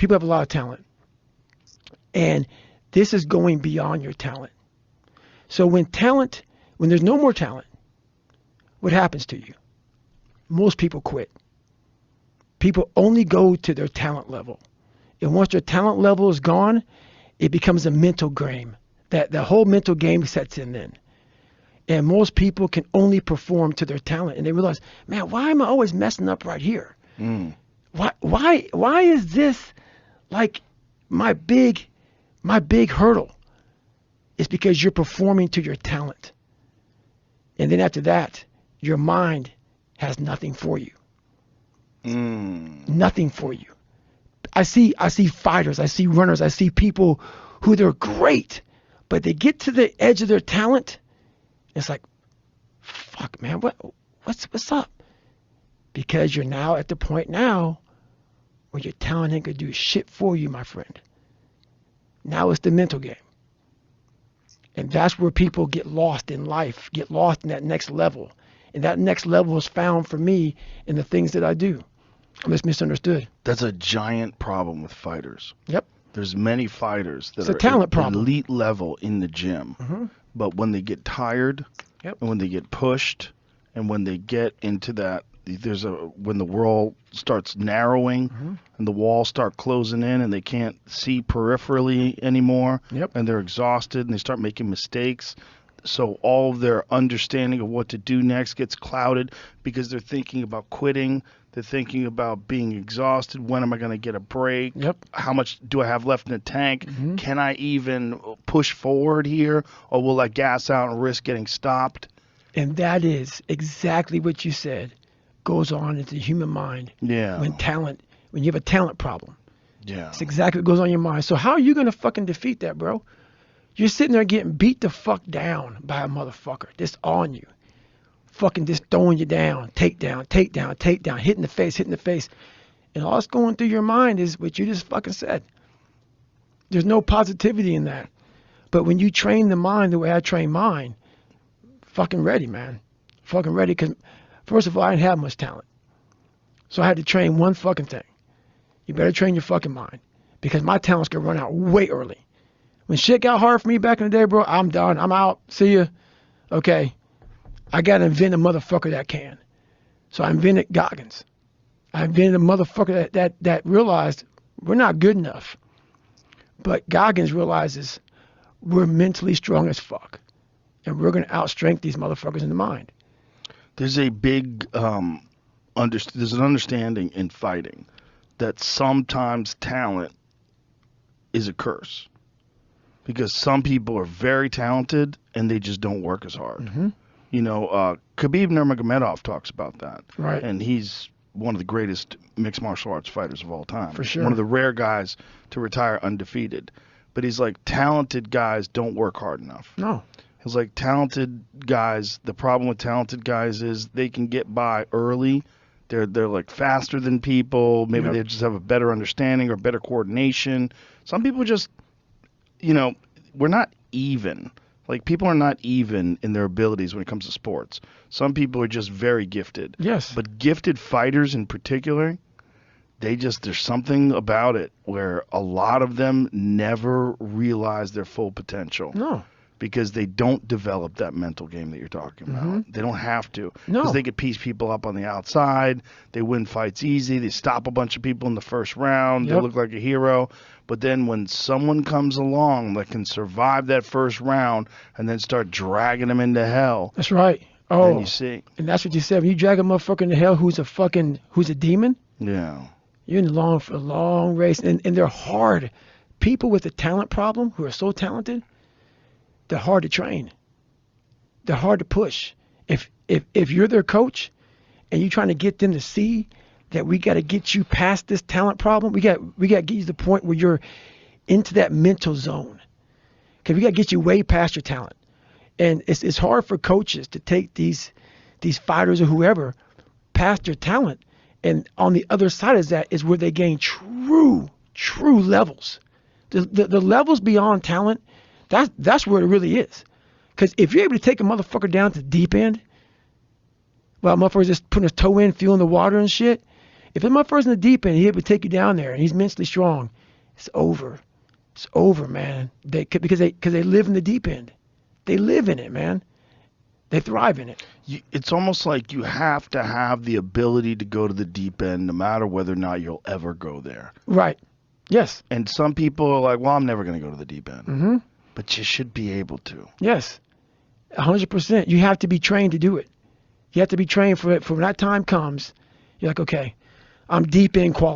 people have a lot of talent. And this is going beyond your talent. So when there's no more talent, what happens to you? Most people quit. People only go to their talent level. And once their talent level is gone, it becomes a mental game. That the whole mental game sets in then. And most people can only perform to their talent. And they realize, man, why am I always messing up right here? Why is this like my big hurdle? It's because you're performing to your talent. And then after that, your mind has nothing for you. Nothing for you. I see fighters, I see runners, I see people who they're great, but they get to the edge of their talent. It's like, fuck, man, what's up? Because you're now at the point now where your talent ain't gonna do shit for you, my friend. Now it's the mental game. And that's where people get lost in life, get lost in that next level. And that next level is found for me in the things that I do. I'm just misunderstood. That's a giant problem with fighters. Yep. There's many fighters that It's a talent at problem. elite level in the gym. But when they get tired, Yep. and when they get pushed, and when they get into that, when the world starts narrowing and the walls start closing in and they can't see peripherally anymore, Yep. and they're exhausted and they start making mistakes. So all of their understanding of what to do next gets clouded because they're thinking about quitting. They're thinking about being exhausted. When am I going to get a break? Yep. How much do I have left in the tank? Can I even push forward here? Or will I gas out and risk getting stopped? And that is exactly what you said goes on into the human mind. Yeah. When you have a talent problem. Yeah. It's exactly what goes on in your mind. So how are you going to fucking defeat that, bro? You're sitting there getting beat the fuck down by a motherfucker just on you. Fucking just throwing you down, takedown, hitting the face. And all that's going through your mind is what you just fucking said. There's no positivity in that. But when you train the mind the way I train mine, fucking ready, man. Fucking ready, because first of all, I didn't have much talent. So I had to train one fucking thing. You better train your fucking mind, because my talent's gonna run out way early. When shit got hard for me back in the day, bro, I'm done. I'm out. See ya. Okay. I got to invent a motherfucker that can. So I invented Goggins. I invented a motherfucker that realized we're not good enough. But Goggins realizes we're mentally strong as fuck. And we're going to outstrength these motherfuckers in the mind. There's a big, there's an understanding in fighting that sometimes talent is a curse. Because some people are very talented and they just don't work as hard. You know, Khabib Nurmagomedov talks about that. Right. And he's one of the greatest mixed martial arts fighters of all time. For sure. One of the rare guys to retire undefeated. But he's like, talented guys don't work hard enough. No. He's like, talented guys, the problem with talented guys is they can get by early. They're like faster than people. Maybe Yep. they just have a better understanding or better coordination. Some people just, you know, we're not even. Like, people are not even in their abilities when it comes to sports. Some people are just very gifted. Yes. But gifted fighters in particular, there's something about it where a lot of them never realize their full potential. No. Because they don't develop that mental game that you're talking about. They don't have to. No. Because they can piece people up on the outside. They win fights easy. They stop a bunch of people in the first round. They Yep. look like a hero. But then when someone comes along that can survive that first round and then start dragging them into hell, That's right. then Oh, you see. and that's what you said. When you drag a motherfucker into hell who's a demon, Yeah. you're in for a long race. And they're hard. People with a talent problem who are so talented, they're hard to train. They're hard to push. If you're their coach and you're trying to get them to see that we got to get you past this talent problem, we got to get you to the point where you're into that mental zone. Because we got to get you way past your talent. And it's hard for coaches to take these fighters or whoever past their talent. And on the other side of that is where they gain true levels. The levels beyond talent, that's where it really is. Because if you're able to take a motherfucker down to the deep end, while a motherfucker's just putting his toe in, feeling the water and shit, If a motherfucker's in the deep end, he would take you down there, and he's mentally strong. It's over. It's over, man. Because they live in the deep end. They live in it, man. They thrive in it. It's almost like you have to have the ability to go to the deep end, no matter whether or not you'll ever go there. Right. Yes. And some people are like, well, I'm never going to go to the deep end. Mm-hmm. But you should be able to. Yes. 100%. You have to be trained to do it. You have to be trained for it. For when that time comes, you're like, okay, I'm deep in quality.